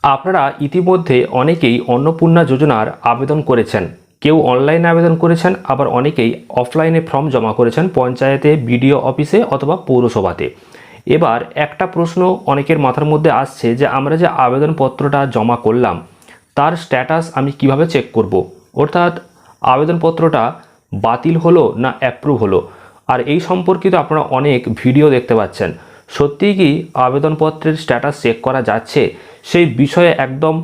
আপনারা ইতিমধ্যে অনেকেই অন্নপূর্ণা যোজনার আবেদন করেছেন। কেউ অনলাইনে আবেদন করেছেন, আবার অনেকেই অফলাইনে ফর্ম জমা করেছেন পঞ্চায়েতে, বিডিও অফিসে অথবা পৌরসভাতে। এবার একটা প্রশ্ন অনেকের মাথার মধ্যে আসছে যে আমরা যে আবেদনপত্রটা জমা করলাম তার স্ট্যাটাস আমি কিভাবে চেক করব, অর্থাৎ আবেদনপত্রটা বাতিল হলো না অ্যাপ্রুভ হলো। আর এই সম্পর্কিত আপনারা অনেক ভিডিও দেখতে পাচ্ছেন। সত্যিই কি আবেদনপত্রের স্ট্যাটাস চেক করা যাচ্ছে, সেই বিষয়ে একদম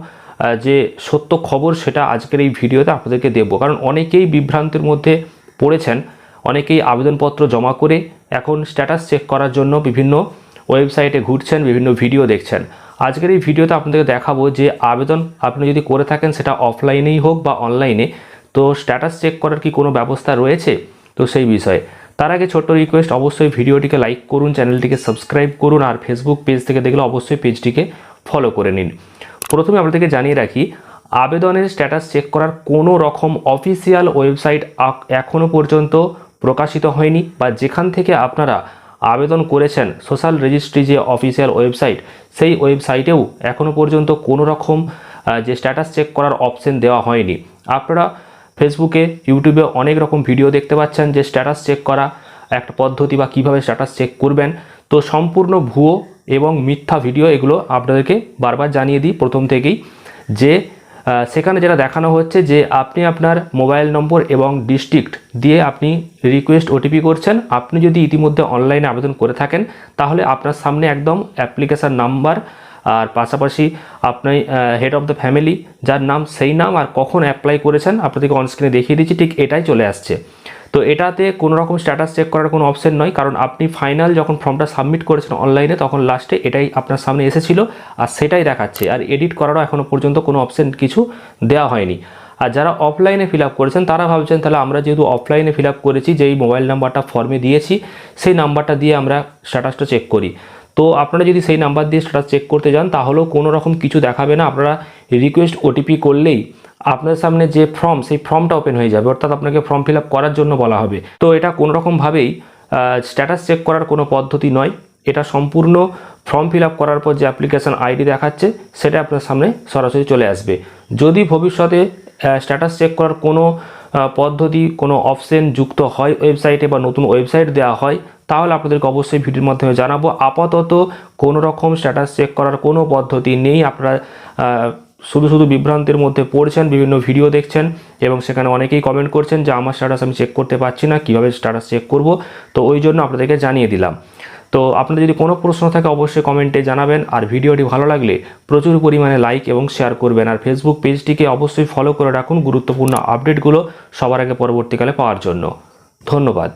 যে সত্য খবর সেটা আজকের এই ভিডিওতে আপনাদেরকে দেব। কারণ অনেকেই বিভ্রান্তির মধ্যে পড়েছেন, অনেকেই আবেদনপত্র জমা করে এখন স্ট্যাটাস চেক করার জন্য বিভিন্ন ওয়েবসাইটে ঘুরছেন, বিভিন্ন ভিডিও দেখছেন। আজকের এই ভিডিওতে আপনাদেরকে দেখাবো যে আবেদন আপনি যদি করে থাকেন সেটা অফলাইনেই হোক বা অনলাইনে, তো স্ট্যাটাস চেক করার কি কোনো ব্যবস্থা রয়েছে, তো সেই বিষয়ে। তার আগে ছোট্ট রিকোয়েস্ট, অবশ্যই ভিডিওটিকে লাইক করুন, চ্যানেলটিকে সাবস্ক্রাইব করুন, আর ফেসবুক পেজ থেকে দেখলে অবশ্যই পেজটিকে ফলো করে নিন। প্রথমে আপনাদেরকে জানিয়ে রাখি, আবেদনের স্ট্যাটাস চেক করার কোনো রকম অফিসিয়াল ওয়েবসাইট এখনও পর্যন্ত প্রকাশিত হয়নি, বা যেখান থেকে আপনারা আবেদন করেছেন সোশ্যাল রেজিস্ট্রি যে অফিসিয়াল ওয়েবসাইট, সেই ওয়েবসাইটেও এখনও পর্যন্ত কোনো রকম যে স্ট্যাটাস চেক করার অপশন দেওয়া হয়নি। আপনারা ফেসবুকে, ইউটিউবে অনেক রকম ভিডিও দেখতে পাচ্ছেন যে স্ট্যাটাস চেক করা একটা পদ্ধতি বা কীভাবে স্ট্যাটাস চেক করবেন। তো সম্পূর্ণ ভুয়ো এবং মিথ্যা ভিডিও, এগুলো আপনাদেরকে বারবার জানিয়ে দিই প্রথম থেকেই, যে সেখানে যেটা দেখানো হচ্ছে যে আপনি আপনার মোবাইল নম্বর এবং ডিস্ট্রিক্ট দিয়ে আপনি রিকোয়েস্ট ওটিপি করছেন। আপনি যদি ইতিমধ্যে অনলাইনে আবেদন করে থাকেন তাহলে আপনার সামনে একদম অ্যাপ্লিকেশান নাম্বার, আর পাশাপাশি আপনি হেড অফ দ্য ফ্যামিলি যার নাম, সেই নাম আর কখন অ্যাপ্লাই করেছেন আপনাদেরকে অনস্ক্রিনে দেখিয়ে দিচ্ছি, ঠিক এটাই চলে আসছে। তো এটাতে কোনো রকম স্ট্যাটাস চেক করার কোনো অপশন নয়, কারণ আপনি ফাইনাল যখন ফর্মটা সাবমিট করেছেন অনলাইনে তখন লাস্টে এটাই আপনার সামনে এসেছিলো আর সেটাই দেখাচ্ছে। আর এডিট করারও এখনও পর্যন্ত কোনো অপশন কিছু দেওয়া হয়নি। আর যারা অফলাইনে ফিল আপ করেছেন তারা ভাবছেন তাহলে আমরা যেহেতু অফলাইনে ফিল আপ করেছি, যেই মোবাইল নাম্বারটা ফর্মে দিয়েছি সেই নাম্বারটা দিয়ে আমরা স্ট্যাটাসটা চেক করি। তো আপনারা যদি সেই নাম্বার দিয়ে স্ট্যাটাস চেক করতে যান তাহলেও কোনো রকম কিছু দেখাবে না। আপনারা রিকোয়েস্ট ওটিপি করলেই আপনার সামনে যে ফর্ম, সেই ফর্মটা ওপেন হয়ে যাবে, অর্থাৎ আপনাকে ফর্ম ফিল আপ করার জন্য বলা হবে। তো এটা কোনো রকমভাবেই স্ট্যাটাস চেক করার কোনো পদ্ধতি নয়। এটা সম্পূর্ণ ফর্ম ফিল আপ করার পর যে অ্যাপ্লিকেশান আইডি দেখাচ্ছে সেটা আপনার সামনে সরাসরি চলে আসবে। যদি ভবিষ্যতে স্ট্যাটাস চেক করার কোনো পদ্ধতি, কোনো অপশন যুক্ত হয় ওয়েবসাইটে বা নতুন ওয়েবসাইট দেওয়া হয় তাহলে আপনাদেরকে অবশ্যই ভিডিওর মাধ্যমে জানাবো। আপাতত কোনো রকম স্ট্যাটাস চেক করার কোনো পদ্ধতি নেই। আপনারা শুধু বিভ্রান্তির মধ্যে পড়ছেন, বিভিন্ন ভিডিও দেখছেন এবং সেখানে অনেকেই কমেন্ট করছেন যে আমার স্ট্যাটাস আমি চেক করতে পারছি না, কীভাবে স্ট্যাটাস চেক করব। তো ওই জন্য আপনাদেরকে জানিয়ে দিলাম। তো আপনাদের যদি কোনো প্রশ্ন থাকে অবশ্যই কমেন্টে জানাবেন, আর ভিডিওটি ভালো লাগলে প্রচুর পরিমাণে লাইক এবং শেয়ার করবেন, আর ফেসবুক পেজটিকে অবশ্যই ফলো করে রাখুন গুরুত্বপূর্ণ আপডেটগুলো সবার আগে পরবর্তীকালে পাওয়ার জন্য। ধন্যবাদ।